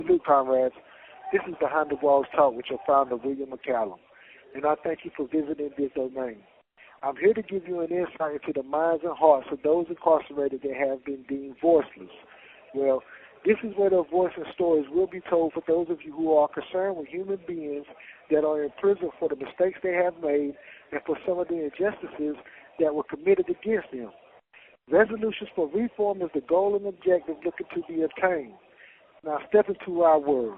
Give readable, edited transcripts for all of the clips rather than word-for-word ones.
Salute, comrades. This is Behind the Walls Talk with your founder, William McCallum, and I thank you for visiting this domain. I'm here to give you an insight into the minds and hearts of those incarcerated that have been deemed voiceless. Well, this is where their voice and stories will be told for those of you who are concerned with human beings that are in prison for the mistakes they have made and for some of the injustices that were committed against them. Resolutions for reform is the goal and objective looking to be attained. Now step into our world.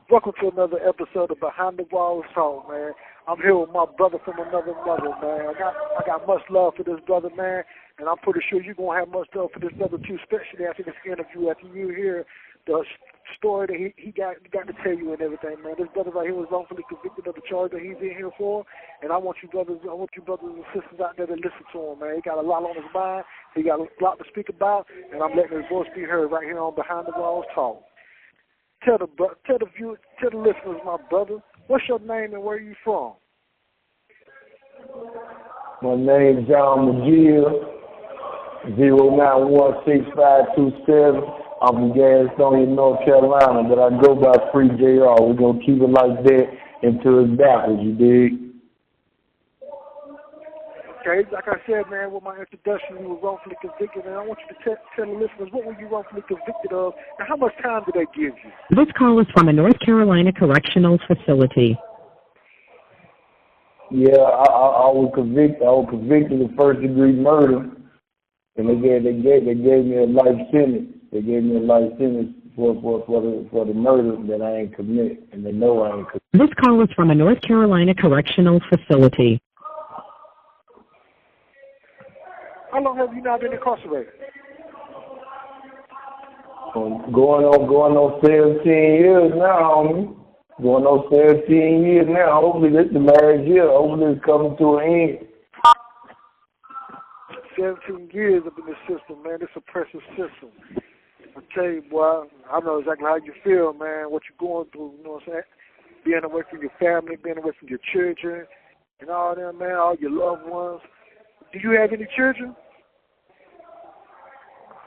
Welcome to another episode of Behind the Walls Talk, man. I'm here with my brother from another mother, man. I got much love for this brother, man, and I'm pretty sure you're going to have much love for this brother, too, especially after this interview, after you hear the story that he got to tell you and everything, man. This brother right here was wrongfully convicted of the charge that he's in here for, and I want you brothers and sisters out there to listen to him, man. He got a lot on his mind. He got a lot to speak about, and I'm letting his voice be heard right here on Behind the Walls Talk. Tell the listeners, my brother, what's your name and where are you from? My name is John McGill, 0916527. I'm from Gastonia, North Carolina, but I go by Free JR. We're going to keep it like that until it's backwards, you dig? Okay, like I said, man, with my introduction, you were wrongfully convicted, and I want you to tell the listeners what were you wrongfully convicted of, and how much time did they give you? This call is from a North Carolina correctional facility. Yeah, I was convicted. of first-degree murder, and they gave me a life sentence. They gave me a life sentence for the murder that I ain't commit, and they know I ain't commit. This call is from a North Carolina correctional facility. How long have you now been incarcerated? Going on 17 years now, homie. Going on 17 years now. Hopefully this is the last year. Hopefully it's coming to an end. 17 years up in this system, man. This oppressive system. I tell you, boy, I know exactly how you feel, man, what you're going through, you know what I'm saying? Being away from your family, being away from your children, and all them, man, all your loved ones. Do you have any children?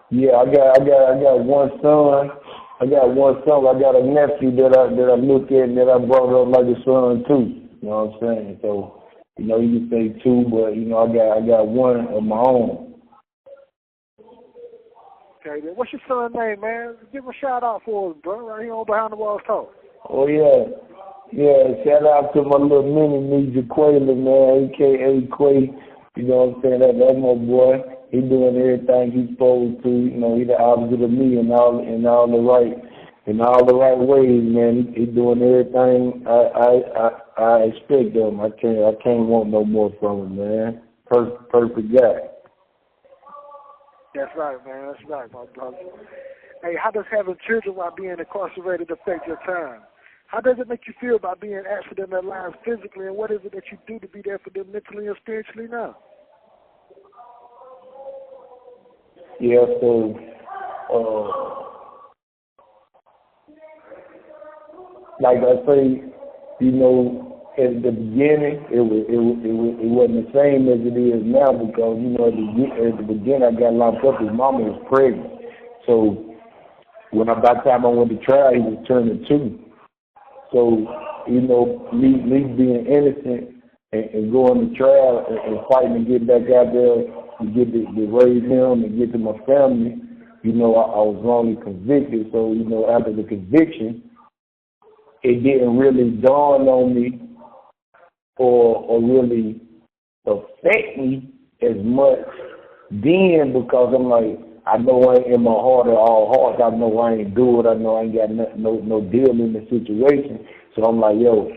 Yeah, I got one son. I got a nephew that I look at and that I brought up like a son too. You know what I'm saying? So, you know, you can say two, but you know, I got one of my own. Okay, then what's your son's name, man? Give him a shout out for us, bro, right here on Behind the Walls Talk. Oh yeah. Yeah, shout out to my little mini Jaquaylin, man, aka Quay. You know what I'm saying? That's my boy. He doing everything he's supposed to. You know, he the opposite of me in all the right ways, man. He doing everything I expect of him. I can't want no more from him, man. Perfect guy. That's right, man. That's right, my brother. Hey, how does having children while being incarcerated affect your time? How does it make you feel about being absent in their lives physically, and what is it that you do to be there for them mentally and spiritually now? Yeah, so like I say, you know, at the beginning it wasn't the same as it is now because you know at the beginning I got locked up. His mama was pregnant, so by the time I went to trial, he was turning 2. So you know, me being innocent and going to trial and fighting to get back out there and get to raise him and get to my family, you know, I was wrongly convicted. So, you know, after the conviction, it didn't really dawn on me or really affect me as much then because I'm like, I know in my heart of all hearts, I know I ain't do it. I know I ain't got no deal in the situation. So I'm like, yo,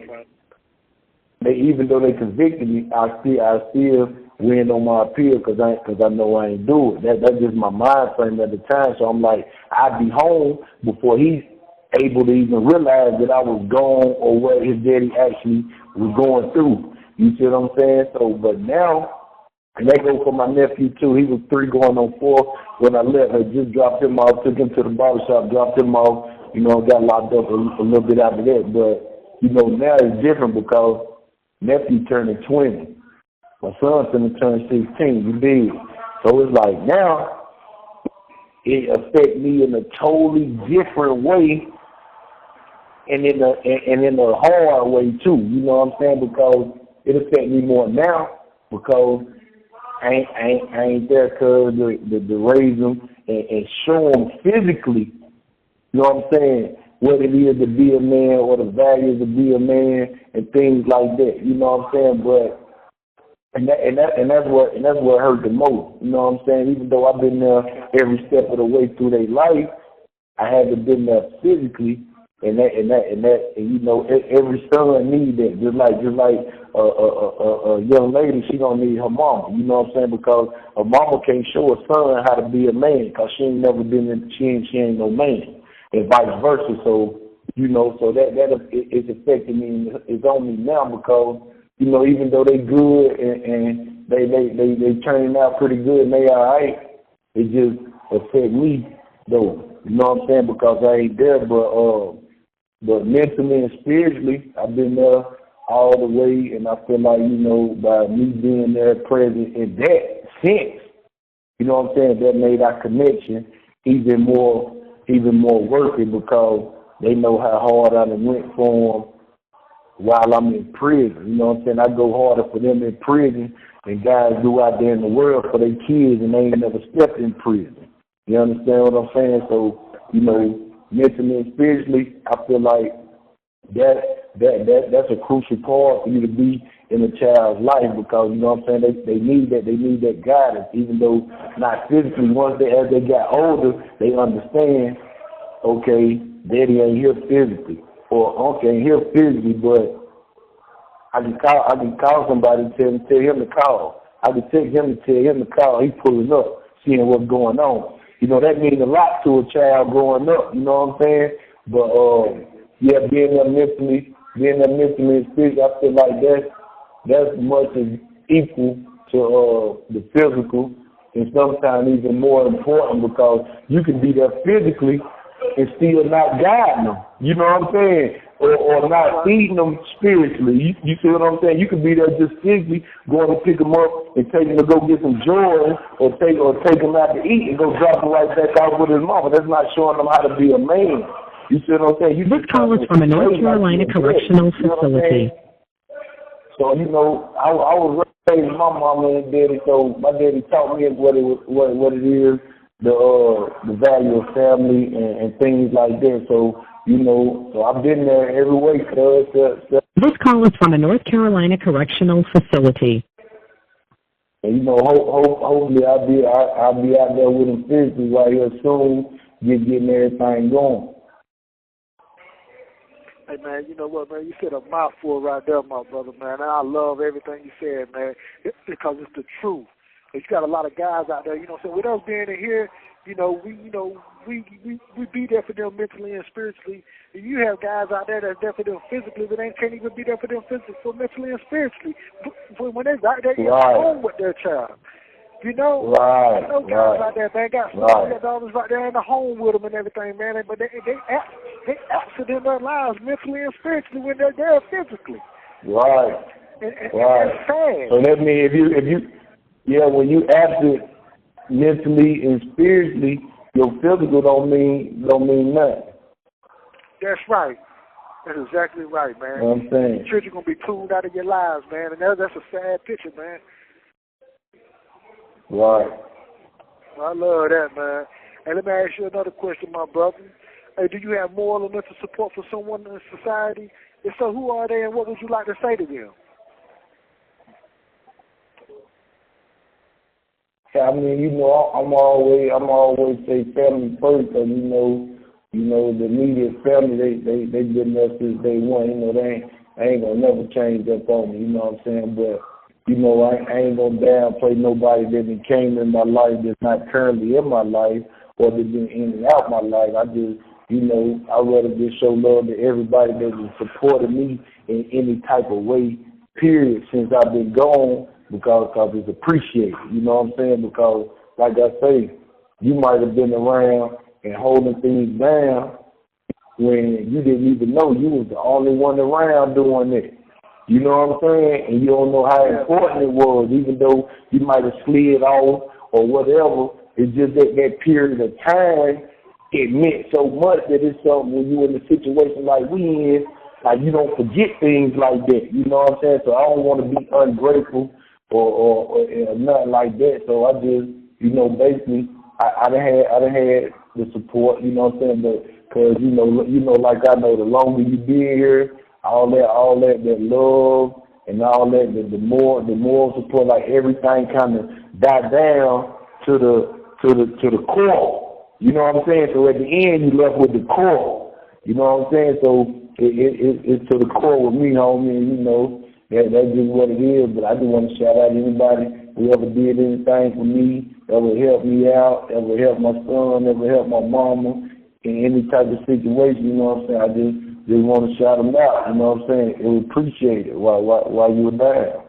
even though they convicted me, I still win on my appeal because I know I ain't do it. That's just my mind frame at the time. So I'm like, I'd be home before he's able to even realize that I was gone or what his daddy actually was going through. You see what I'm saying? So, but now, and that goes for my nephew too. He was 3 going on 4 when I left. I just dropped him off, took him to the barbershop, dropped him off. You know, got locked up a little bit after that. But, you know, now it's different because nephew turning 20. My son's going to turn 16. You dig? So it's like now it affect me in a totally different way, and in a hard way too. You know what I'm saying? Because it affect me more now because I ain't there cause to raise them and show them physically. You know what I'm saying? What it is to be a man, or the values to be a man, and things like that. You know what I'm saying? But that's what hurt the most. You know what I'm saying? Even though I've been there every step of the way through their life, I haven't been there physically, and you know, every son needs that. Just like a young lady, she don't need her mama. You know what I'm saying? Because a mama can't show a son how to be a man, because she ain't never been in. She ain't no man. And vice versa. So, you know, so that it's affecting me. It's on me now because, you know, even though they good and they turning out pretty good and they all right, it just affect me though. You know what I'm saying? Because I ain't there, but mentally and spiritually, I've been there all the way, and I feel like, you know, by me being there present in that sense, you know what I'm saying, that made our connection even more working, because they know how hard I done went for them while I'm in prison. You know what I'm saying? I go harder for them in prison than guys do out there in the world for their kids, and they ain't never stepped in prison. You understand what I'm saying? So, you know, mentally and spiritually, I feel like that's a crucial part for you to be in a child's life, because, you know what I'm saying, they need that guidance, even though not physically. Once as they got older, they understand, okay, daddy ain't here physically, or uncle ain't here physically, but I can call somebody and tell him to call. I can text him and tell him to call. He pulling up, seeing what's going on. You know, that means a lot to a child growing up, you know what I'm saying? But yeah, being there mentally and spiritually, I feel like that's much as equal to the physical, and sometimes even more important, because you can be there physically and still not guiding them. You know what I'm saying? Or not feeding them spiritually. You see what I'm saying? You can be there just physically, going to pick them up and take them to go get some joy, or take them out to eat and go drop them right back out with his mama. That's not showing them how to be a man. You see what I'm saying? This call is from a North Carolina correctional facility. So, you know, I was raised with my mama and daddy, so my daddy taught me what it is, the value of family and things like that. So, you know, so I've been there every way. This call is from a North Carolina correctional facility. And, you know, hopefully I'll be out there with him physically right here soon, getting everything going. Hey, man, you know what, man? You said a mouthful right there, my brother, man. And I love everything you said, man, because it's the truth. You got a lot of guys out there, you know, so with us being in here, we be there for them mentally and spiritually. And you have guys out there that's there for them physically, but they can't even be there for them physically, so mentally and spiritually. When they're out there, you're home with their child. You know, I know guys out there, man, got daughters right there in the home with them and everything, man, but they absent in their lives mentally and spiritually when they're there physically. Right. And that's sad. So that means if you when you absent mentally and spiritually, your physical don't mean nothing. That's right. That's exactly right, man. You know what I'm saying? Your children gonna be tuned out of your lives, man, and that's a sad picture, man. Right. I love that, man. And let me ask you another question, my brother. Hey, do you have moral or mental support for someone in society? If so, who are they, and what would you like to say to them? I mean, you know, I'm always say family first, because you know, the immediate family, they been there since day one. You know, they ain't gonna never change up on me. You know what I'm saying? But you know, I ain't gonna downplay nobody that came in my life that's not currently in my life, or that's been in and out my life. I just, you know, I'd rather just show love to everybody that has supported me in any type of way, period, since I've been gone, because it's appreciated. You know what I'm saying? Because, like I say, you might have been around and holding things down when you didn't even know you was the only one around doing it. You know what I'm saying? And you don't know how important it was, even though you might have slid off or whatever. It's just that period of time, it meant so much that it's something when you're in a situation like we in, like you don't forget things like that. You know what I'm saying? So I don't want to be ungrateful or nothing like that. So I just, basically, I done had the support. You know what I'm saying? Because like I know, the longer you be here, all that love and all that, the more support, like everything kind of died down to the core. You know what I'm saying? So at the end, you left with the core. You know what I'm saying? So it's to the core with me, homie. And that's just what it is. But I just want to shout out anybody who ever did anything for me, ever helped me out, ever helped my son, ever helped my mama in any type of situation. You know what I'm saying? I just want to shout them out. You know what I'm saying? And we appreciate it while you were down.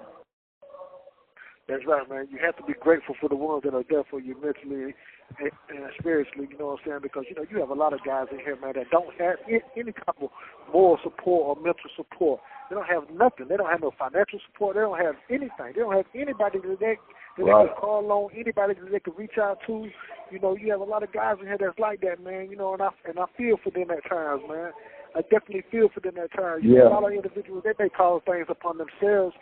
That's right, man. You have to be grateful for the ones that are there for you mentally and spiritually, you know what I'm saying? Because, you have a lot of guys in here, man, that don't have any type of moral support or mental support. They don't have nothing. They don't have no financial support. They don't have anything. They don't have anybody that they can call on, anybody that they can reach out to. You have a lot of guys in here that's like that, man, and I feel for them at times, man. I definitely feel for them at times. A lot of individuals, they may call things upon themselves.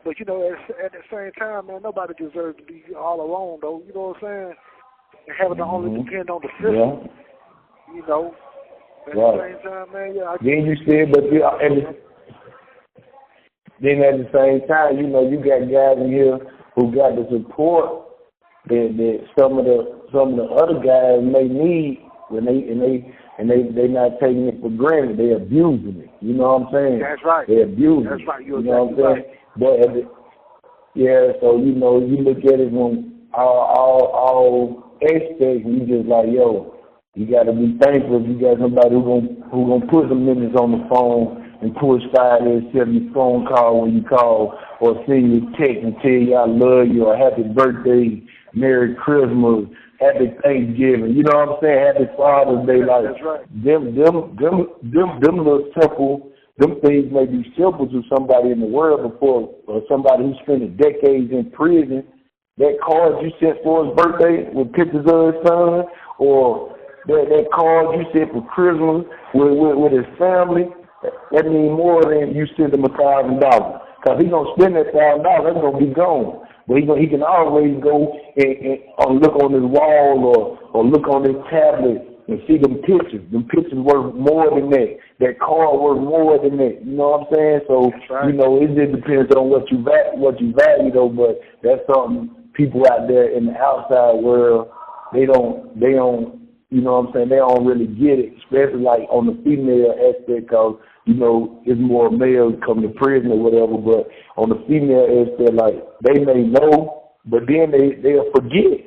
But, at the same time, man, nobody deserves to be all alone, though. You know what I'm saying? And having to only depend on the system. At the same time, man, Then you said, but then at the same time, you got guys in here who got the support that some of the other guys may need when they not taking it for granted. They abusing it. You know what I'm saying? That's right. They abusing it. That's right. You know what I'm saying? But so you look at it from all aspects, and you just like, you gotta be thankful if you got somebody who gonna put some minutes on the phone and push 5 and 7 phone call when you call, or send you a text and tell you I love you, or happy birthday, Merry Christmas, Happy Thanksgiving. You know what I'm saying? Happy Father's Day. Like that's right. Them little simple. Them things may be simple to somebody in the world before, or somebody who spent decades in prison. That card you sent for his birthday with pictures of his son, or that card you sent for Christmas with his family, that means more than you sent him $1,000. Because he's going to spend that $1,000, that's going to be gone. But he can always go and look on his wall or look on his tablet and see them pictures. Them pictures worth more than that. That card worth more than that. You know what I'm saying? So, right. It just depends on what you value, though. But that's something people out there in the outside world, they don't, you know what I'm saying? They don't really get it, especially like on the female aspect, because, it's more males come to prison or whatever. But on the female aspect, like, they may know, but then they'll forget.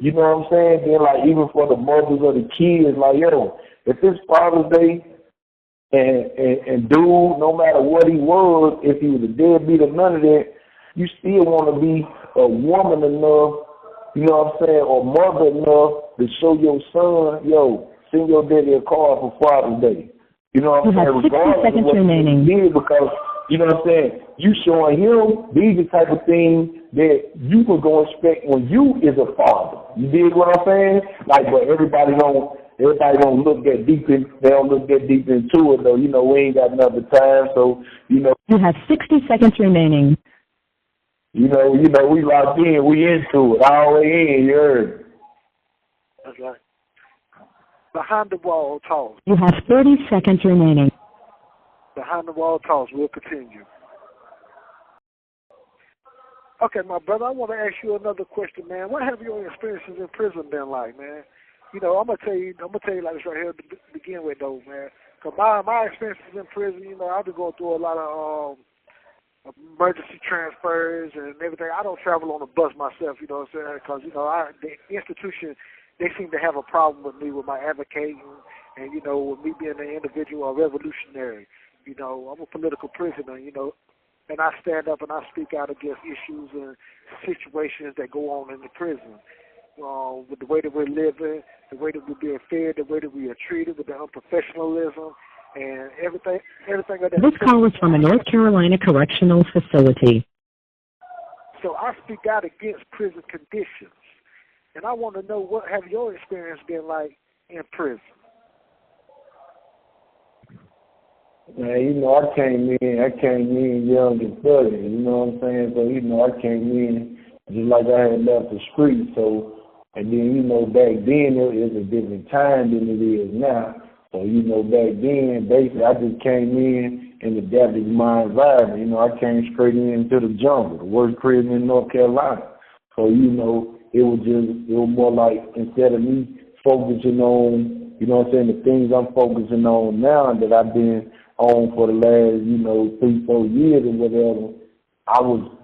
You know what I'm saying? Then, like, even for the mothers of the kids, like, if it's Father's Day, and dude, no matter what he was, if he was a deadbeat or none of that, you still want to be a woman enough, you know what I'm saying, or mother enough to show your son, send your daddy a card for Father's Day. You know what I'm saying? Regardless 60 seconds of what remaining. He did, because, you know what I'm saying, you showing him these are the type of things that you were going to expect when you is a father. You dig what I'm saying? Like, but everybody don't look that deep into it, though. We ain't got enough time, so, You have 60 seconds remaining. we locked in, we into it, all the way in, you heard. That's right. Behind the wall talk. You have 30 seconds remaining. Behind the wall talks will continue. Okay, my brother, I want to ask you another question, man. What have your experiences in prison been like, man? I'm gonna tell you like this right here to begin with, though, man. Cause my experiences in prison, I've been going through a lot of emergency transfers and everything. I don't travel on a bus myself, you know what I'm saying? Because the institution, they seem to have a problem with me with my advocating, and with me being an individual or revolutionary. I'm a political prisoner, and I stand up and I speak out against issues and situations that go on in the prison. With the way that we're living, the way that we're being fed, the way that we are treated, with the unprofessionalism and everything of that. This call is from a North Carolina correctional facility. So I speak out against prison conditions. and I want to know what have your experience been like in prison. Man, you know, I came in young and thuggy, you know what I'm saying? So, you know, I came in just like I had left the street, so, and then, you know, back then it was a different time than it is now. So, you know, back then, basically, I just came in and adapted to my environment. You know, I came straight into the jungle, the worst prison in North Carolina. So, you know, it was more like, instead of me focusing on, you know what I'm saying, the things I'm focusing on now that I've been on for the last, you know, 3-4 years or whatever, I was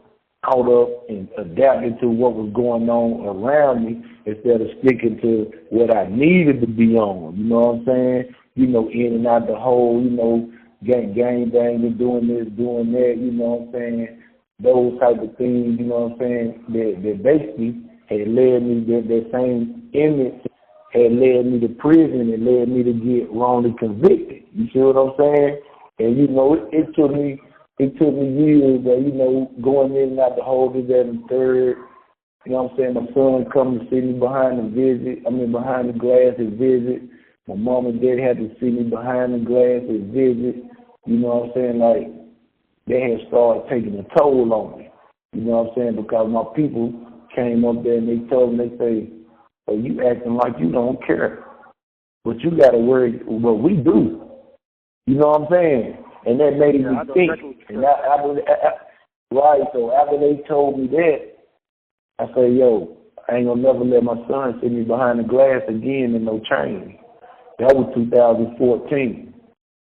caught up and adapted to what was going on around me instead of sticking to what I needed to be on. You know what I'm saying? You know, in and out the hole, you know, gang banging, doing this, doing that, you know what I'm saying? Those type of things, you know what I'm saying, that basically had led me, that same image had led me to prison and led me to get wrongly convicted. You see what I'm saying? And, you know, it took me years of, you know, going in and out the hole, this, that, and third. You know what I'm saying? My son come to see me behind the glass and visit. My mom and dad had to see me behind the glass and visit. You know what I'm saying? Like, they had started taking a toll on me. You know what I'm saying? Because my people came up there and they told me, they say, "Oh, you acting like you don't care. But you got to worry what we do." You know what I'm saying? And that made me think. And right, so after they told me that, I said, yo, I ain't going to never let my son sit me behind the glass again in no chain. That was 2014.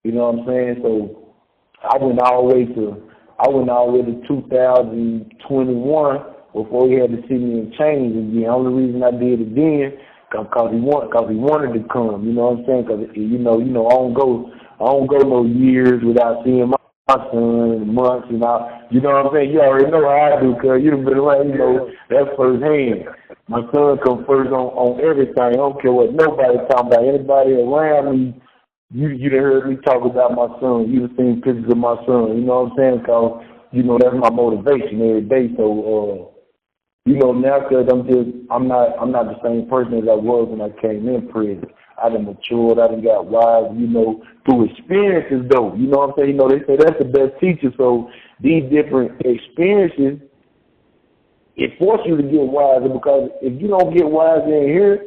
You know what I'm saying? So I went all the way to 2021 before he had to see me in chains again. The only reason I did it then, because he wanted to come. You know what I'm saying? Because, you know, I don't go no years without seeing my son in months and all. You know what I'm saying? You already know how I do, because you've been around, you know, that's firsthand. My son comes first on everything. I don't care what nobody talking about. Anybody around me, you done heard me talk about my son. You done seen pictures of my son. You know what I'm saying? Because, you know, that's my motivation every day. So, you know, now because I'm not the same person as I was when I came in prison. I done matured, I done got wise, you know, through experiences though. You know what I'm saying? You know, they say that's the best teacher. So these different experiences, it forces you to get wiser, because if you don't get wiser in here,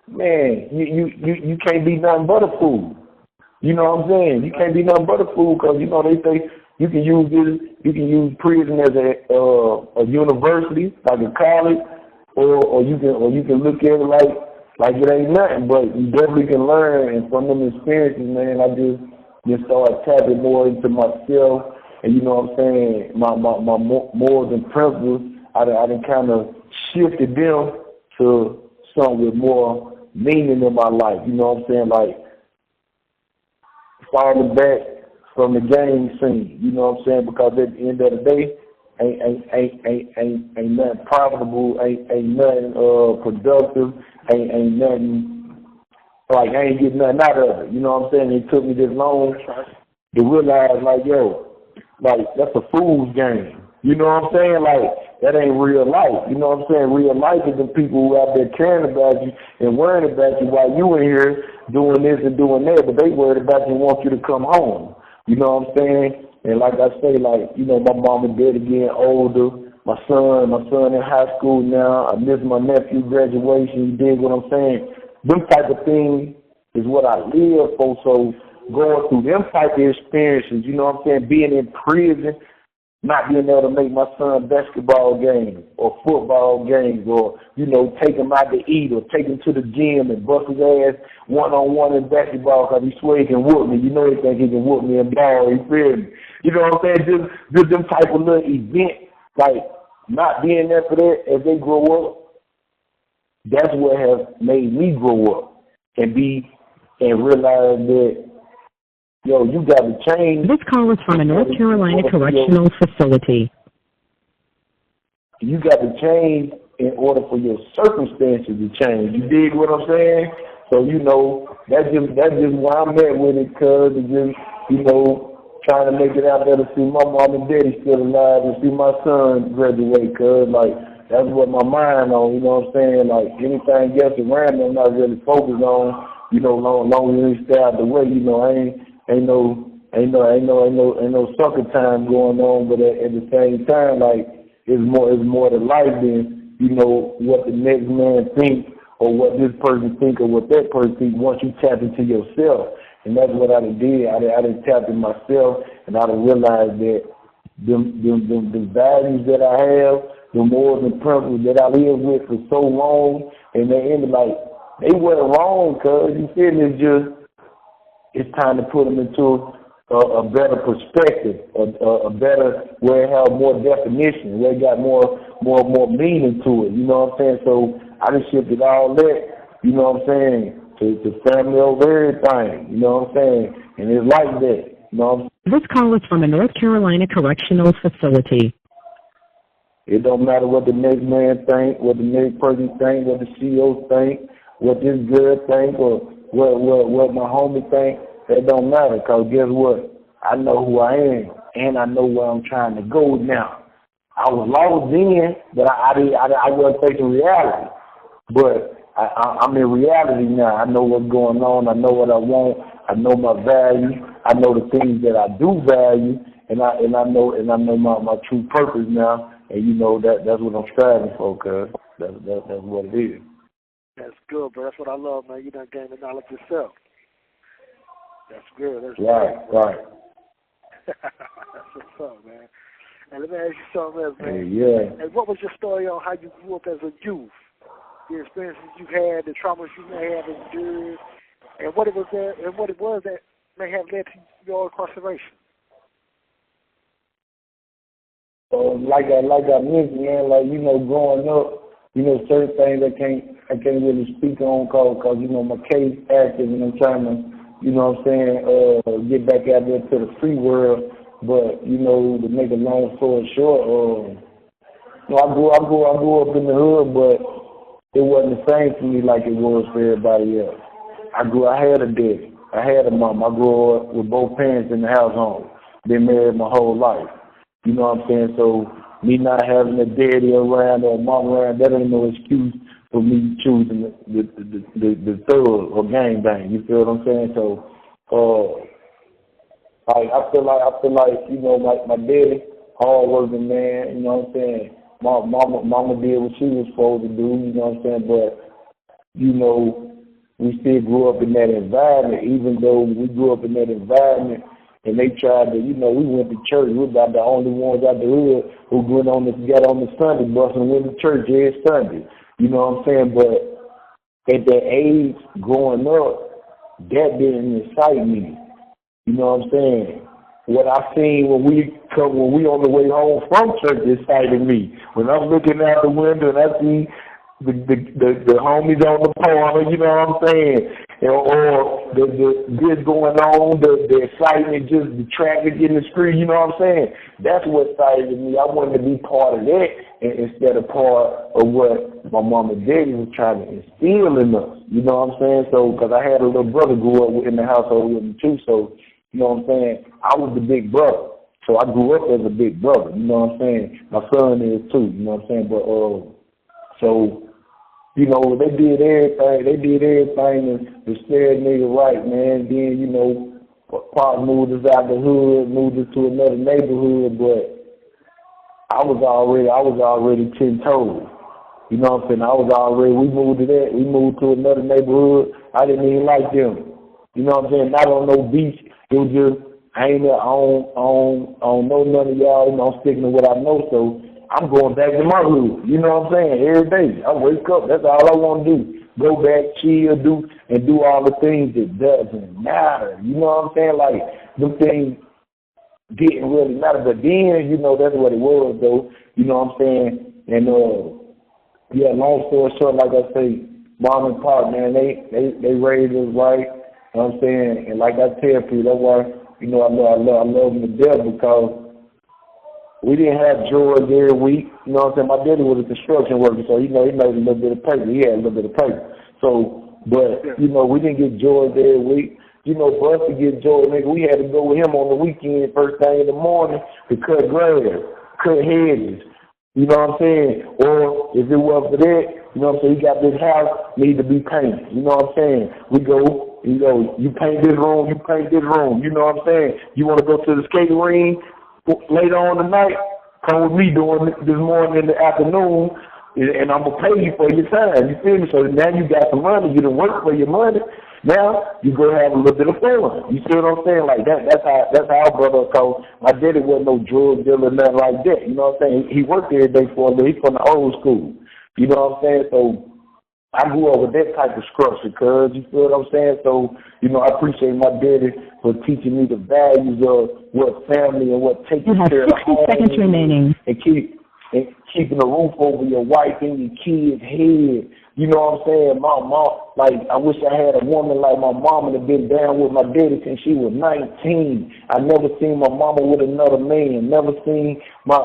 man, you can't be nothing but a fool. You know what I'm saying? You can't be nothing but a fool, because, you know, they say you can use prison as a university, like a college, or you can look at it like it ain't nothing, but you definitely can learn. And from them experiences, man, I just started tapping more into myself, and, you know what I'm saying, my morals and principles. I done kind of shifted them to something with more meaning in my life. You know what I'm saying? Like, falling back from the gang scene. You know what I'm saying? Because at the end of the day, ain't nothing profitable, ain't nothing productive, ain't nothing, like, I ain't getting nothing out of it. You know what I'm saying? It took me this long to realize, like, yo, like, that's a fool's game. You know what I'm saying? Like, that ain't real life. You know what I'm saying? Real life is the people who out there caring about you and worrying about you while you in here doing this and doing that, but they worried about you and want you to come home. You know what I'm saying? And like I say, like, you know, my mom and dad are getting older. My son in high school now. I miss my nephew graduation. You dig what I'm saying? Them type of things is what I live for. So going through them type of experiences, you know what I'm saying, being in prison, not being able to make my son basketball games or football games, or, you know, take him out to eat or take him to the gym and bust his ass one-on-one in basketball because he swear he can whoop me. You know he think he can whoop me in ball, you feel me? You know what I'm saying? Just them type of little events, like not being there for that as they grow up, that's what has made me grow up and realize that, yo, you got to change. This call is from a North Carolina correctional facility. You got to change in order for your circumstances to change. You dig what I'm saying? So, you know, that's just why I'm at with it, cuz, and just, you know, trying to make it out there to see my mom and daddy still alive and see my son graduate, cuz, like, that's what my mind on, you know what I'm saying? Like anything else around me, I'm not really focused on, you know, long as they stay out the way, you know, ain't no sucker time going on, but at the same time, like it's more to life than, you know, what the next man thinks or what this person think or what that person think once you tap into yourself. And that's what I did. I done tapped in myself, and I done realized that the values that I have, the morals and principles that I lived with for so long, and they ended like, they weren't wrong, cuz, you feel me? It's time to put them into a better perspective, a better, where it has more definition, where it got more meaning to it, you know what I'm saying? So I just shifted all that, you know what I'm saying, to family over everything, you know what I'm saying? And it's like that, you know what I'm saying? This call is from a North Carolina correctional facility. It don't matter what the next man think, what the next person think, what the CEO think, what this girl think, or what my homie think. That don't matter, because guess what? I know who I am, and I know where I'm trying to go now. I was lost then, but I wasn't facing reality. But I'm in reality now. I know what's going on. I know what I want. I know my value. I know the things that I do value, and I know my true purpose now. And you know that's what I'm striving for, cuz that's what it is. That's good, bro. That's what I love, man. You done gained the knowledge yourself. That's good. That's right. That's what's up, man. And let me ask you something else, man. Yeah. And what was your story on how you grew up as a youth? The experiences you had, the traumas you may have endured, and what it was that may have led to your incarceration. So like I mentioned, man, like, you know, growing up, you know, certain things I can't really speak on because you know, my case active and I'm trying to, you know what I'm saying, get back out there to the free world. But, you know, to make a long story short, you know, I grew up in the hood, but it wasn't the same for me like it was for everybody else. I had a daddy. I had a mom. I grew up with both parents in the household. Been married my whole life. You know what I'm saying? So me not having a daddy around or a mom around, that ain't no excuse for me choosing the thug or gangbang. You feel what I'm saying? So, I feel like you know, my daddy, hard-working man. You know what I'm saying? Mama did what she was supposed to do. You know what I'm saying? But you know, we still grew up in that environment. Even though we grew up in that environment. And they tried to, you know, we went to church. We were about the only ones out the hood who got on the Sunday bus and went to church every Sunday. You know what I'm saying? But at that age, growing up, that didn't excite me. You know what I'm saying? What I seen when we on the way home from church excited me. When I'm looking out the window and I see the homies on the corner, you know what I'm saying? Or this going on, the excitement, just the traffic in the street, you know what I'm saying? That's what excited me. I wanted to be part of that instead of part of what my mom and daddy was trying to instill in us, you know what I'm saying? So, because I had a little brother grew up in the household with me too, so, you know what I'm saying? I was the big brother. So I grew up as a big brother, you know what I'm saying? My son is too, you know what I'm saying? But, so, you know, they did everything to stare a nigga right, man. Then, you know, Pop moved us out the hood, moved us to another neighborhood, but I was already 10 toes. You know what I'm saying? We moved to another neighborhood. I didn't even like them. You know what I'm saying? Not on no beach. It was just, I don't know none of y'all, you know, I'm sticking to what I know, so I'm going back to my hood, you know what I'm saying, every day. I wake up, that's all I want to do. Go back, chill, do all the things that doesn't matter. You know what I'm saying? Like, them things didn't really matter. But then, you know, that's what it was, though. You know what I'm saying? And, yeah, long story short, like I say, mom and pop, man, they raised us right. You know what I'm saying? And like I tell people, that's why, you know, I love them to death, because we didn't have George every week. You know what I'm saying? My daddy was a construction worker, so, you know, he made a little bit of paper. He had a little bit of paper. So, but, you know, we didn't get George every week. You know, for us to get George, nigga, we had to go with him on the weekend, first thing in the morning, to cut grass, cut hedges, You know what I'm saying? Or if it was for that, you know what I'm saying, he got this house, need to be painted. You know what I'm saying? We go, you paint this room, you paint this room. You know what I'm saying? You want to go to the skating ring later on tonight? Come with me doing this morning in the afternoon, and I'm going to pay you for your time. You feel me? So now you got some money. You done work for your money. Now you go have a little bit of fun. You see what I'm saying? Like that's how our brother called. My daddy wasn't no drug dealer, nothing like that. You know what I'm saying? He worked every day for a living. He's from the old school. You know what I'm saying? So I grew up with that type of structure, cuz, you feel what I'm saying? So, I appreciate my daddy for teaching me the values of what family and what taking care of the home. 60 seconds remaining. And keeping a roof over your wife and your kids' head. You know what I'm saying? My mom, I wish I had a woman like my mama that been down with my daddy since she was 19. I never seen my mama with another man. Never seen my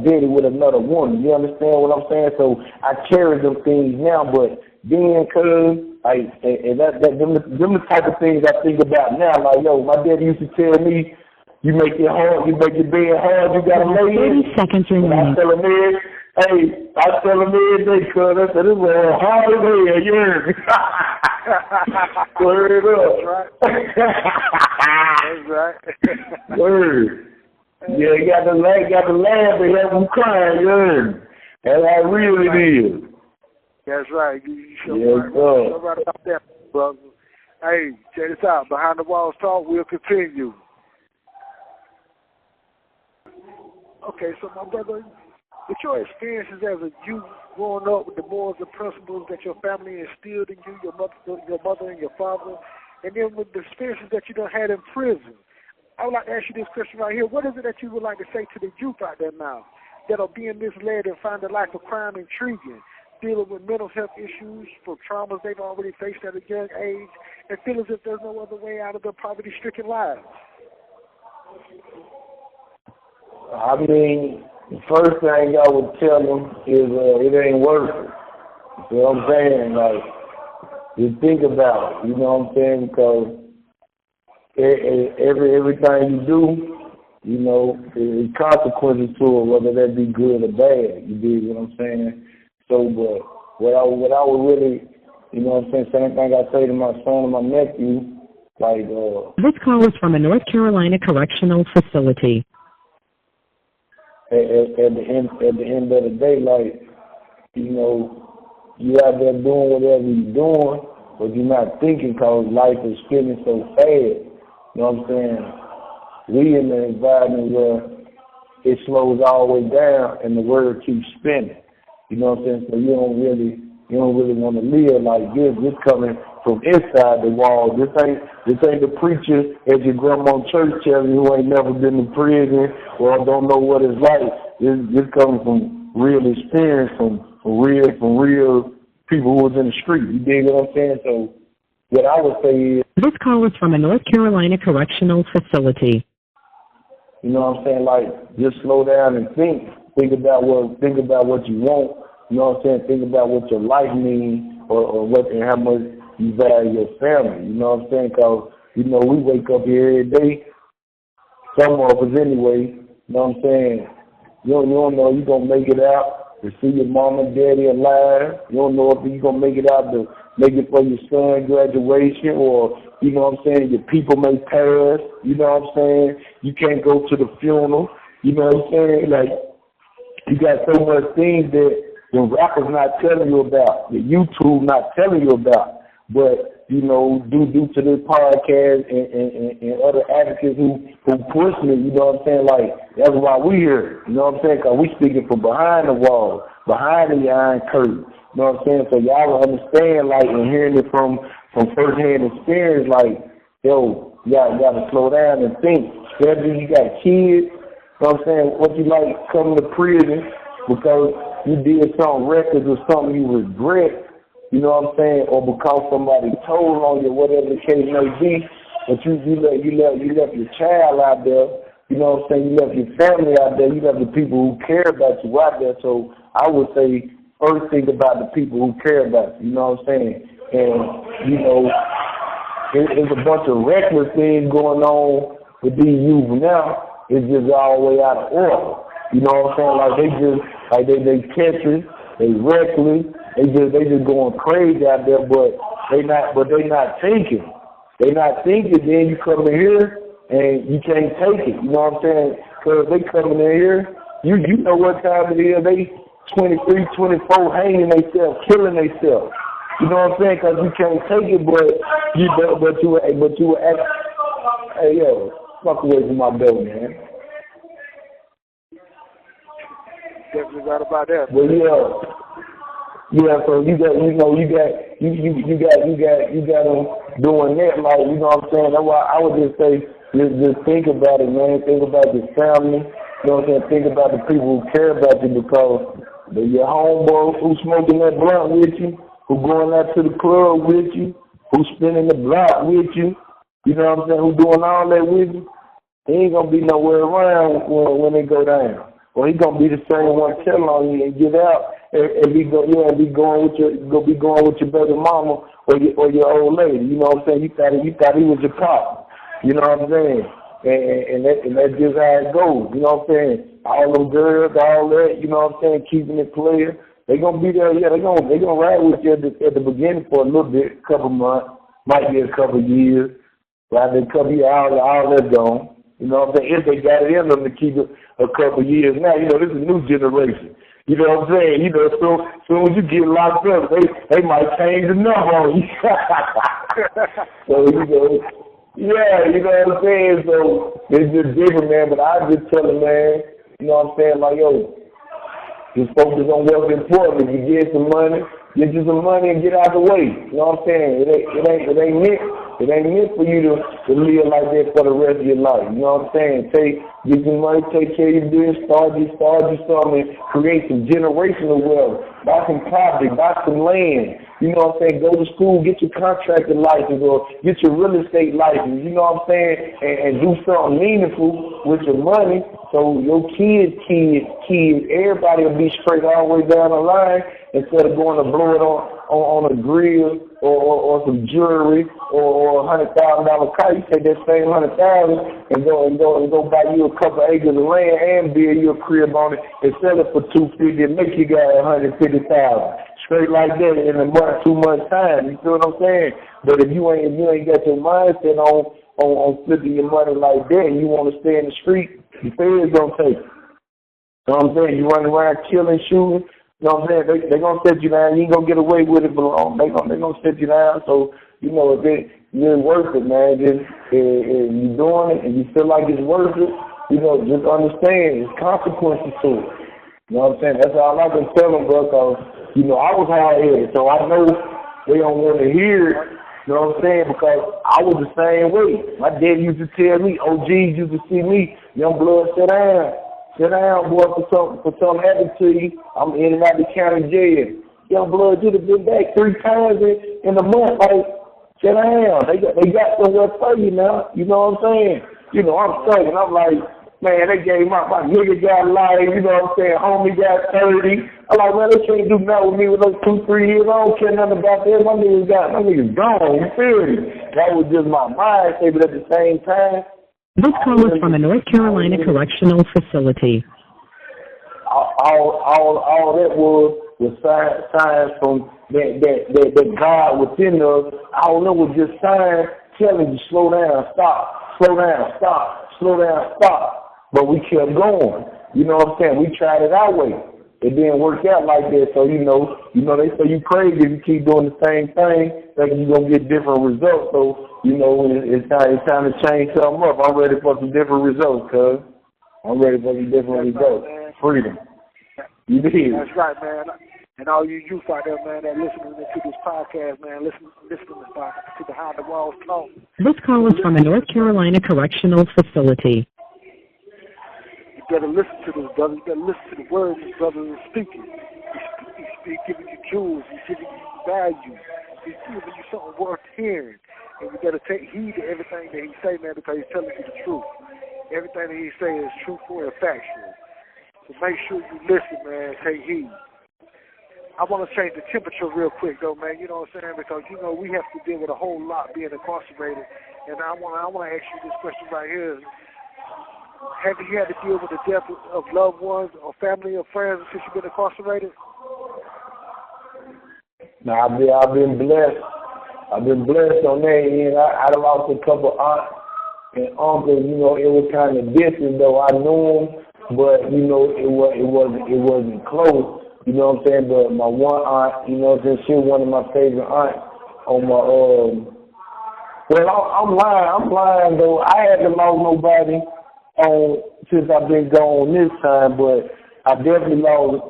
daddy with another woman. You understand what I'm saying? So I cherish them things now, but then, cuz, them the type of things I think about now. Like, yo, my daddy used to tell me, you make your bed hard, you gotta lay in. 30 seconds remaining. I tell him every day, cuz, I said, this is a hard day, you hear me? Word up. That's right. Word. Yeah, you got to laugh and have them crying, you hear me? That's how real it is. That's right. You show right about that, brother. Hey, check this out. Behind the Walls Talk, we'll continue. Okay, so my brother, with your experiences as a youth growing up with the morals and principles that your family instilled in you, your mother and your father, and then with the experiences that you done had in prison, I would like to ask you this question right here. What is it that you would like to say to the youth out there now that are being misled and find the life of crime intriguing, dealing with mental health issues from traumas they've already faced at a young age, and feel as if there's no other way out of their poverty-stricken lives? I mean, the first thing I would tell them is it ain't worth it. You know what I'm saying? Like, just think about it. You know what I'm saying? Because everything you do, there's consequences to it, whether that be good or bad. You dig what I'm saying? So, but what I would really, you know what I'm saying, same thing I say to my son and my nephew, like... This call is from a North Carolina correctional facility. At the end of the day, like, you out there doing whatever you're doing, but you're not thinking because life is spinning so fast. You know what I'm saying? We in an environment where it slows all the way down and the world keeps spinning. You know what I'm saying? So you don't really want to live like this. This coming from inside the wall. This ain't the preacher at your grandma's church telling you who ain't never been to prison or don't know what it's like. This coming from real experience, from real people who was in the street. You dig what I'm saying? So what I would say is, this call is from a North Carolina correctional facility. You know what I'm saying? Like, just slow down and think. Think about what you want. You know what I'm saying? Think about what your life means or what and how much you value your family. You know what I'm saying? Because, we wake up here every day, some of us anyway, you know what I'm saying? You don't know if you're going to make it out to see your mom and daddy alive. You don't know if you're going to make it out to make it for your son's graduation or, you know what I'm saying, your people may pass. You know what I'm saying? You can't go to the funeral. You know what I'm saying? Like, you got so much things that the rappers not telling you about, the YouTube not telling you about, but due to this podcast and other advocates who push me, you know what I'm saying? Like, that's why we here, you know what I'm saying? Because we speaking from behind the wall, behind the iron curtain, you know what I'm saying? So y'all will understand, like, and hearing it from first-hand experience, like, yo, y'all got to slow down and think. Especially you got kids, you know what I'm saying? What you like coming to prison because you did something reckless or something you regret, you know what I'm saying, or because somebody told on you, whatever the case may be, but you left your child out there, you know what I'm saying, you left your family out there, you left the people who care about you out there. So I would say first think about the people who care about you, you know what I'm saying? And, there's a bunch of reckless things going on with these youth now. It's just all the way out of order. You know what I'm saying? Like they catching, they reckless, they just going crazy out there, but they not thinking. They not thinking. Then you come in here and you can't take it. You know what I'm saying? Because they coming in here, you know what time it is. They 23, 24, hanging themselves, killing themselves. You know what I'm saying? Because you can't take it, but you act. Hey yo, fuck away from my door, man. Definitely right about that. Well, yeah. So you got them doing that, like, you know what I'm saying. That's why I would just say, just think about it, man. Think about your family. You know what I'm saying. Think about the people who care about you, because your homeboy who's smoking that blunt with you, who going out to the club with you, who's spinning the block with you. You know what I'm saying. Who doing all that with you? He ain't gonna be nowhere around when they go down. Well, he gonna be the same one telling on you and get out and be going with your baby mama or your old lady. You know what I'm saying? You thought he was your pop. You know what I'm saying? And that's just how it goes. You know what I'm saying? All them girls, all that. You know what I'm saying? Keeping it clear. They gonna be there. Yeah, they gonna ride with you at the beginning for a little bit, a couple months, might be a couple years. Right? They couple years, all that gone. You know what I'm saying? If they got it in them to keep it a couple of years. Now, you know, this is a new generation. You know what I'm saying? You know, soon as you get locked up, they might change the number on you. So, you know, yeah, you know what I'm saying? So, it's just different, man. But I just tell them, man, you know what I'm saying? Like, yo, just focus on what's important. If you get some money, get you some money and get out the way. You know what I'm saying? It ain't meant for you to live like that for the rest of your life. You know what I'm saying? Get some money, take care of your business, start you something, create some generational wealth, buy some property, buy some land. You know what I'm saying? Go to school, get your contractor license or get your real estate license. You know what I'm saying? And do something meaningful with your money so your kids, everybody will be straight all the way down the line instead of going to blow it on a grill or some jewelry or $100,000 car. You take that same $100,000 and go buy you a couple acres of land and build you a crib on it and sell it for $250 and make you got $150,000 straight like that in a month, 2 months time. You feel what I'm saying? But if you ain't got your mindset on flipping your money like that and you want to stay in the street, the feds gonna take it. You know what I'm saying? You running around killing, shooting. You know what I'm saying? They gonna set you down. You ain't gonna get away with it for long. They gonna set you down. So, you know, if it ain't worth it, man, if you doing it and you feel like it's worth it, you know, just understand there's consequences to it. You know what I'm saying? That's all I can tell them, bro, because, you know, I was hard-headed, so I know they don't want to hear it. You know what I'm saying? Because I was the same way. My dad used to tell me, OGs used to see me, young blood, sit down. Sit down, boy, for something happened to you. I'm in and out the county jail. Young blood, you'd have been back 3 times in a month. Like, sit down. They got somewhere for you now. You know what I'm saying? You know, I'm stuck, and I'm like, man, they gave my nigga got life. You know what I'm saying? Homie got 30. I'm like, man, they can't do nothing with me with those 2-3 years. I don't care nothing about that. My nigga's gone. You feel me? That was just my mindset, but at the same time, this call is from a North Carolina correctional facility. All that was signs from that God within us. All that was just signs telling you, slow down, stop, slow down, stop, slow down, stop. But we kept going. You know what I'm saying? We tried it our way. It didn't work out like that. So, you know, they say you crazy if you keep doing the same thing, thinking you're going to get different results. So, you know, it's time to change something up. I'm ready for some different results, cuz. I'm ready for some different results. Right, freedom. You did. That's right, man. And all you youth out there, man, that listening to this podcast, man, listen to Behind the Walls Talk. This call is from a North Carolina correctional facility. You better listen to this, brother. You better listen to the words this brother is speaking. He's giving you jewels. He's giving you value. He's giving you something worth hearing. And you better take heed to everything that he say, man, because he's telling you the truth. Everything that he say is truthful and factual. So make sure you listen, man. Take heed. I want to change the temperature real quick, though, man. You know what I'm saying? Because, you know, we have to deal with a whole lot being incarcerated. And I want to ask you this question right here. have you had to deal with the death of loved ones or family or friends since you've been incarcerated? Now, I've been blessed. I've been blessed on that end. I lost a couple aunts and uncles. You know, it was kind of distant, though. I knew them, but you know, it wasn't close. You know what I'm saying? But my one aunt, you know, since she was one of my favorite aunts on my well, I'm lying though. I haven't lost nobody since I've been gone this time, but I definitely lost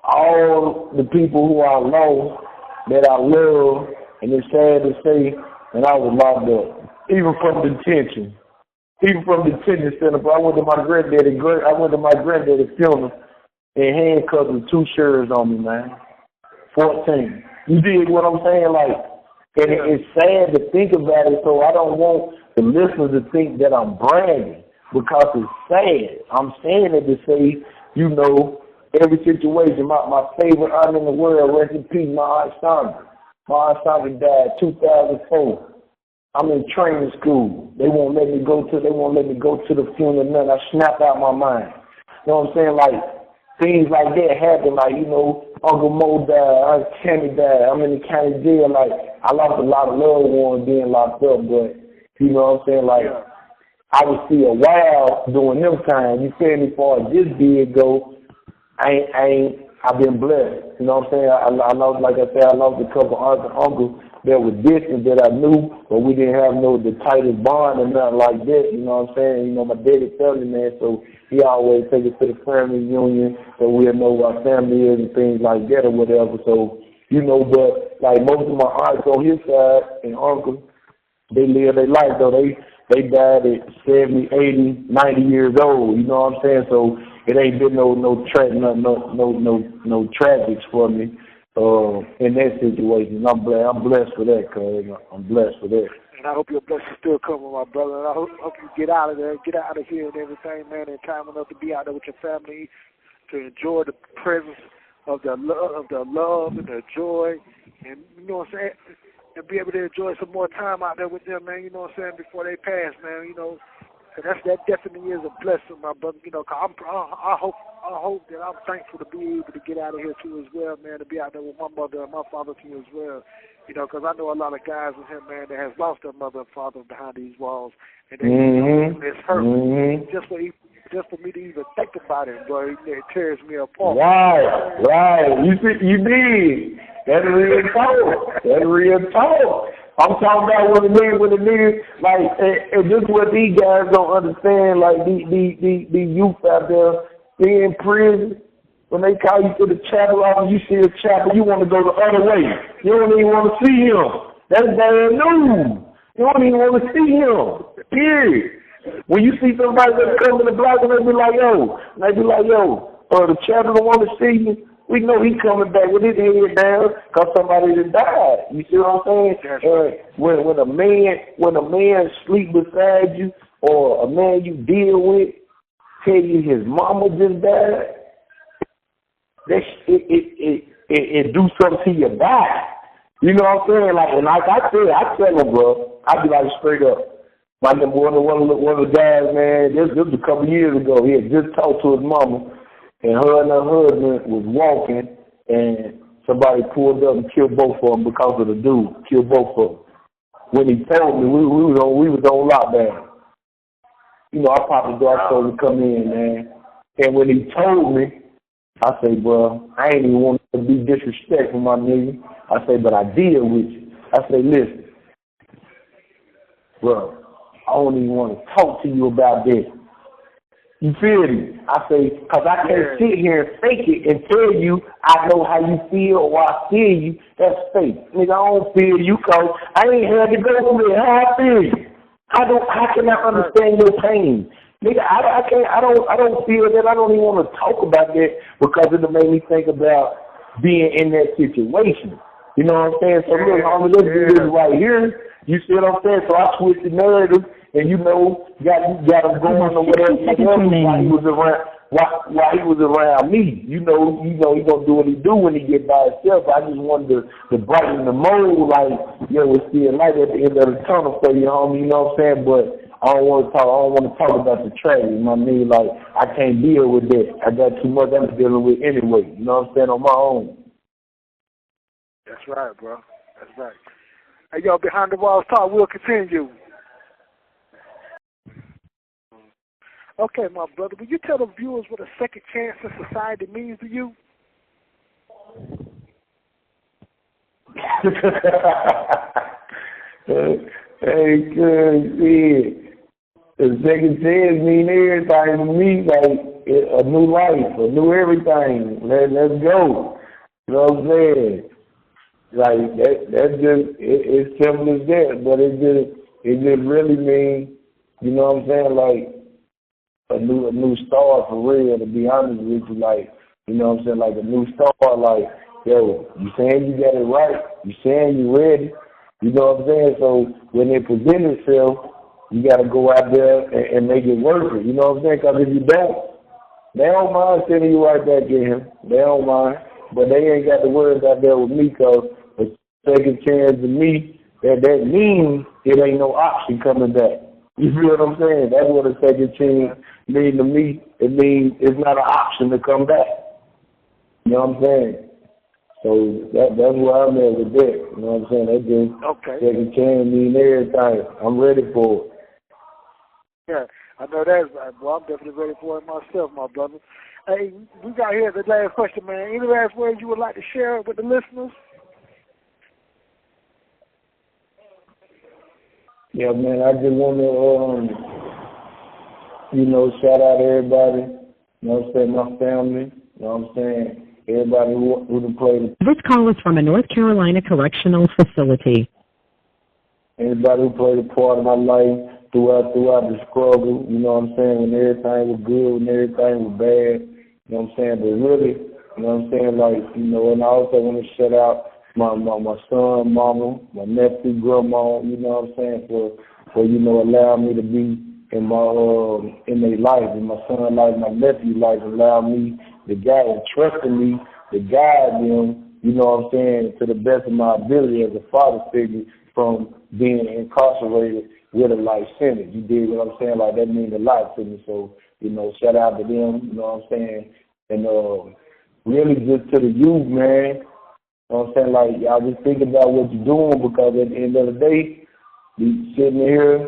all the people who I lost that I love, and it's sad to say, and I was locked up, even from detention. Even from the detention center, but I went to my granddaddy's funeral and handcuffed with 2 sheriffs on me, man. 14. You dig what I'm saying? Like, and it's sad to think about it, so I don't want the listeners to think that I'm bragging because it's sad. I'm saying it to say, you know, every situation. My favorite aunt in the world, rest in peace, my Aunt Sandra. My Aunt Sandra died 2004. I'm in training school. They won't let me go to the funeral. Nothing. I snap out my mind. You know what I'm saying? Like things like that happen. Like, you know, Uncle Mo died, Aunt Tammy died. I'm in the county jail. Like I lost a lot of loved ones being locked up, but you know what I'm saying? Like I was still wild doing them times. You feel me? Far as this did go, I've been blessed. You know what I'm saying? I lost, like I said, I lost a couple aunts and uncles that were distant that I knew, but we didn't have the tightest bond or nothing like that. You know what I'm saying? You know, my daddy family man, so he always take us to the family reunion so we'll know what our family is and things like that or whatever. So, you know, but like most of my aunts on his side and uncles, they live their life though. They died at 70, 80, 90 years old. You know what I'm saying? So it ain't been no tragics for me in that situation. I'm blessed for that, cuz I'm blessed for that. And I hope your blessings still coming, my brother. And I hope you get out of there, get out of here and everything, man, and time enough to be out there with your family, to enjoy the presence of the love and the joy, and you know what I'm saying, and be able to enjoy some more time out there with them, man. You know what I'm saying, before they pass, man. You know. And that definitely is a blessing, my brother. You know, 'cause I hope that I'm thankful to be able to get out of here too as well, man. To be out there with my mother and my father too as well. You know, 'cause I know a lot of guys with him, man, that has lost their mother and father behind these walls, and it's hurt. Just for me to even think about it, bro, it tears me apart. Right. You did. That's real talk. That's real talk. I'm talking about when the niggas, like, and this is what these guys don't understand, like, the youth out there, they in prison, when they call you to the chapel office, you see a chapel, you want to go the other way. You don't even want to see him. That's bad news. You don't even want to see him, period. When you see somebody that come to the block and they be like, yo, the chapel don't want to see you, we know he coming back with his head down because somebody that died. You see what I'm saying? When a man sleep beside you or a man you deal with tell you his mama just died, it do something to your body. You know what I'm saying? Like, and like I tell him, bro, I be like straight up. Like one of the guys, man, this was a couple years ago. He had just talked to his mama. And her and her husband was walking, and somebody pulled up and killed both of them because of the dude. Killed both of them. When he told me, we was on lockdown. You know, I popped the door, I told him to come in, man. And when he told me, I say, bro, I ain't even want to be disrespectful, my nigga. I say, but I deal with you. I say, listen, bro, I don't even want to talk to you about this. You feel me? I say, because I can't sit here and fake it and tell you I know how you feel or I feel you. That's fake. Nigga, I don't feel you because I ain't had to go through it. How I feel you? How can I understand your pain? Nigga, I don't feel that. I don't even want to talk about that because it'll make me think about being in that situation. You know what I'm saying? So look, homie, let's do this right here. You see what I'm saying? So I switched the narrative. And you know, got him going or whatever while he was around me. You know he gonna do what he do when he get by himself. I just wanted to brighten the mood, like, yo, it's still light at the end of the tunnel for you, homie. You know what I'm saying? But I don't want to talk about the tragedy. You know what I mean? Like, I can't deal with that. I got too much I'm dealing with anyway. You know what I'm saying? On my own. That's right, bro. That's right. Hey, yo, Behind the Walls Talk will continue. Okay, my brother, will you tell the viewers what a second chance in society means to you? Hey, good shit. The second chance mean everything to me, like a new life, a new everything. Let's go. You know what I'm saying? Like that's just it's simple as that, but it just really means, you know what I'm saying, like a new start for real, to be honest with you, like, you know what I'm saying, like a new start, like, yo, you saying you got it right, you saying you ready, you know what I'm saying, so when it presents itself, you got to go out there and make it worth it, you know what I'm saying, because if you don't, they don't mind sending you right back in, they don't mind, but they ain't got to worry about that with me, because a second chance to me, that means it ain't no option coming back. You feel what I'm saying? That's what a second chance means to me. It means it's not an option to come back. You know what I'm saying? So that's where I'm at with that. You know what I'm saying? That just second chance means everything. I'm ready for it. Yeah, I know that's right. Well, I'm definitely ready for it myself, my brother. Hey, we got here the last question, man. Any last words you would like to share with the listeners? Yeah, man, I just want to, shout out everybody, you know what I'm saying, my family, you know what I'm saying, everybody who played. This call is from a North Carolina correctional facility. Anybody who played a part of my life throughout the struggle, you know what I'm saying, when everything was good, when everything was bad, you know what I'm saying, but really, you know what I'm saying, like, and I also want to shout out my son, mama, my nephew, grandma, you know what I'm saying, for allowing me to be in their life, in my son's life, my nephew's life, allowing me to guide and trusting me to guide them, you know what I'm saying, to the best of my ability as a father figure from being incarcerated with a life sentence. You dig what I'm saying? Like, that means a lot to me. So, shout out to them, you know what I'm saying, and really just to the youth, man. You know what I'm saying? Like, y'all just think about what you're doing, because at the end of the day, you sitting here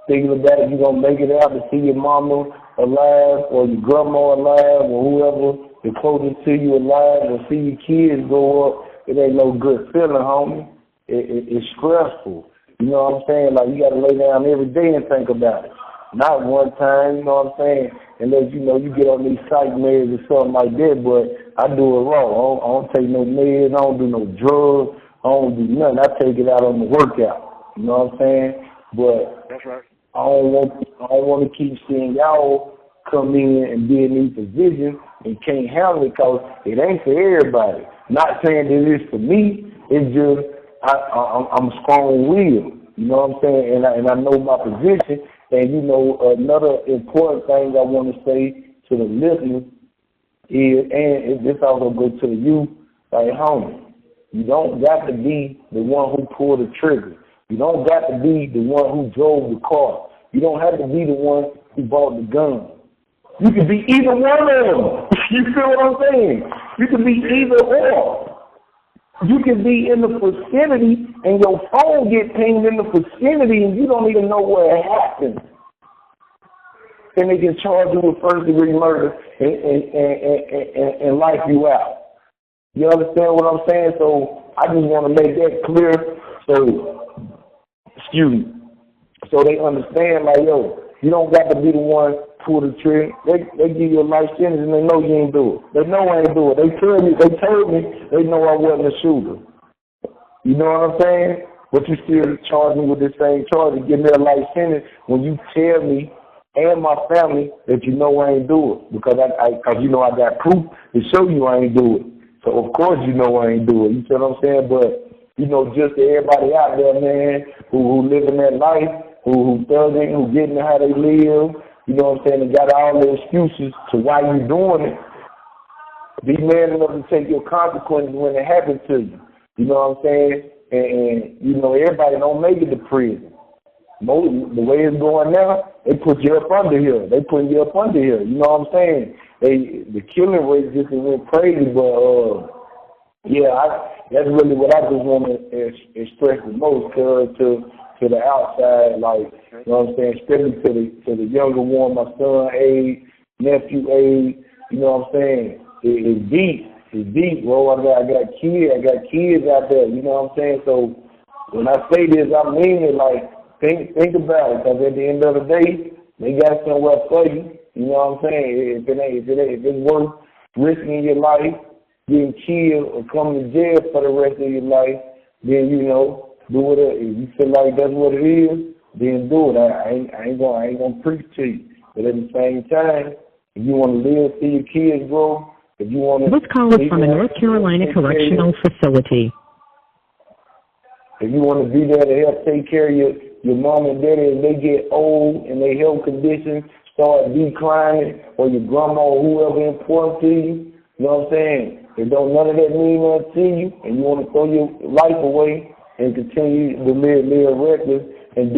thinking about if you're going to make it out to see your mama alive or your grandma alive or whoever is closest to you alive, or see your kids grow up. It ain't no good feeling, homie. It's stressful. You know what I'm saying? Like, you got to lay down every day and think about it. Not one time, you know what I'm saying? Unless, you get on these psych meds or something like that, but I do it wrong. I don't take no meds, I don't do no drugs, I don't do nothing. I take it out on the workout. You know what I'm saying? But that's right. I don't want to keep seeing y'all come in and be in these positions and can't handle it, because it ain't for everybody. Not saying that it's for me, it's just I'm strong-willed. You know what I'm saying? And I know my position. And, another important thing I want to say to the listeners is, and this also goes to the youth, like, homie, you don't got to be the one who pulled the trigger. You don't got to be the one who drove the car. You don't have to be the one who bought the gun. You can be either one of them. You feel what I'm saying? You can be either or. You can be in the vicinity and your phone get pinged in the vicinity and you don't even know where it happened. And they can charge you with first-degree murder and life you out. You understand what I'm saying? So I just want to make that clear so they understand, like, yo, you don't got to be the one pull the trigger. They give you a life sentence and they know you ain't do it. They know I ain't do it. They told me they know I wasn't a shooter. You know what I'm saying? But you still charge me with the same charge and give me a life sentence when you tell me and my family that you know I ain't do it. Because I got proof to show you I ain't do it. So of course you know I ain't do it. You see what I'm saying? But just to everybody out there, man, who living that life, who thugging, who getting how they live, you know what I'm saying, and got all the excuses to why you doing it. Be man enough to take your consequences when it happens to you. You know what I'm saying? And everybody don't make it to prison. the way it's going now, they put you up under here. They put you up under here. You know what I'm saying? The killing rate just went crazy, but that's really what I just want to express the most to the outside, like, you know what I'm saying, especially to the younger one, my son age, nephew age. You know what I'm saying? It's deep. It's deep, bro. I got kids out there. You know what I'm saying? So when I say this, I mean it. Like, think about it, because at the end of the day, they got somewhere for you. You know what I'm saying? If it's worth risking your life, getting killed, or coming to jail for the rest of your life, then, you know, do it. If you feel like that's what it is, then do it. I ain't gonna preach to you. But at the same time, if you want to live, see your kids grow, if you want to... This call is from a North Carolina correctional facility. If you want to be there to help take care of your mom and daddy as they get old and their health conditions start declining, or your grandma or whoever important to you, you know what I'm saying? If none of that mean nothing to you, and you want to throw your life away and continue to live reckless and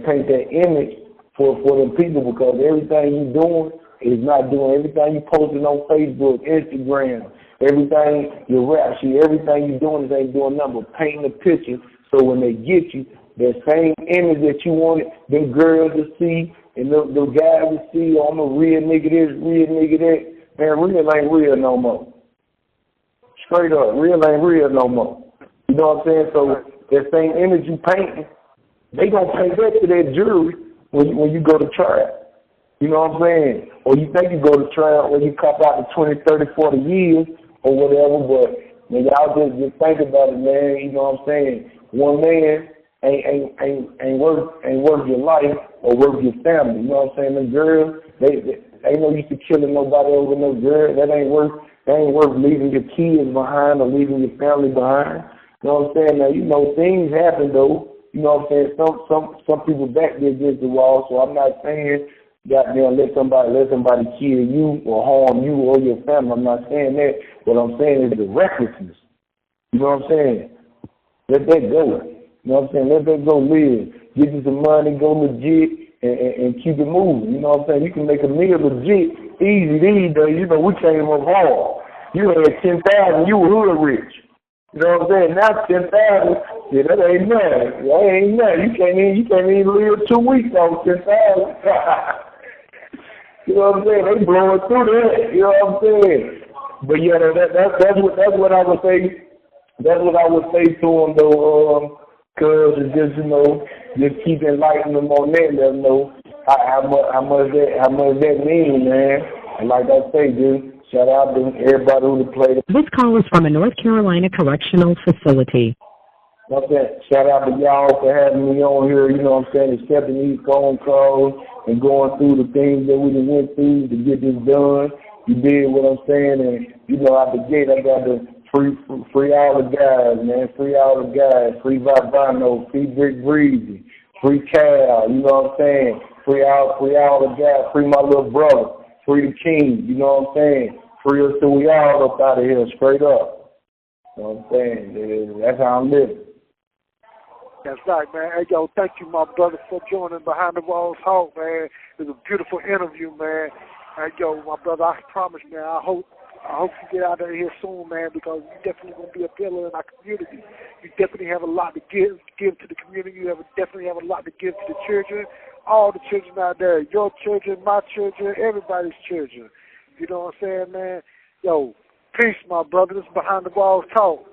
paint that image for them people, because everything you're doing is not doing. Everything you posting on Facebook, Instagram, everything your rap sheet, everything you're doing is ain't doing nothing but painting a picture. So when they get you, that same image that you wanted them girls to see and the guys to see, oh, I'm a real nigga this, real nigga that, man, real ain't real no more. Straight up, real ain't real no more. You know what I'm saying? So that same image you painting, they gonna paint that to that jury when you go to trial. You know what I'm saying? Or you think you go to trial or you cop out to 20, 30, 40 years or whatever, but man, y'all just think about it, man. You know what I'm saying? One man ain't worth your life or worth your family. You know what I'm saying? Them girls, they ain't no use to killing nobody over no girl. That ain't worth leaving your kids behind or leaving your family behind. You know what I'm saying? Now, you know, things happen though. You know what I'm saying? Some people back there against the wall, so I'm not saying goddamn let somebody kill you or harm you or your family. I'm not saying that. What I'm saying is the recklessness. You know what I'm saying? Let that go. You know what I'm saying? Let that go live. Get you some money, go legit, and keep it moving. You know what I'm saying? You can make a meal legit easy these days. You know, we came up hard. You had 10,000, you were hood rich. You know what I'm saying? Now 10,000, yeah, that ain't nothing. That ain't nothing. You can't even live 2 weeks on 10,000. You know what I'm saying? They blowing through that. You know what I'm saying? But yeah, that's what I would say. That's what I would say to them though, cause it's just, you know, just keep enlightening them on that, let them know how much that mean, man. And like I say, dude, shout out to everybody who played. This call is from a North Carolina correctional facility. Okay. Shout out to y'all for having me on here, you know what I'm saying, accepting these phone calls and going through the things that we went through to get this done. You did what I'm saying, and, you know, out the gate, I got the free all the guys, man, free all the guys, free Vibano, free Brick Breezy, free Cal, you know what I'm saying, free all the guys, free my little brother, free the king, you know what I'm saying, free us till we all up out of here, straight up. You know what I'm saying? That's how I'm living. That's right, man. Hey, yo, thank you, my brother, for joining Behind the Walls Talk, man. It was a beautiful interview, man. Hey, yo, my brother, I promise, man, I hope you get out of here soon, man, because you definitely going to be a pillar in our community. You definitely have a lot to give to the community. You definitely have a lot to give to the children, all the children out there, your children, my children, everybody's children. You know what I'm saying, man? Yo, peace, my brother. This is Behind the Walls Talk.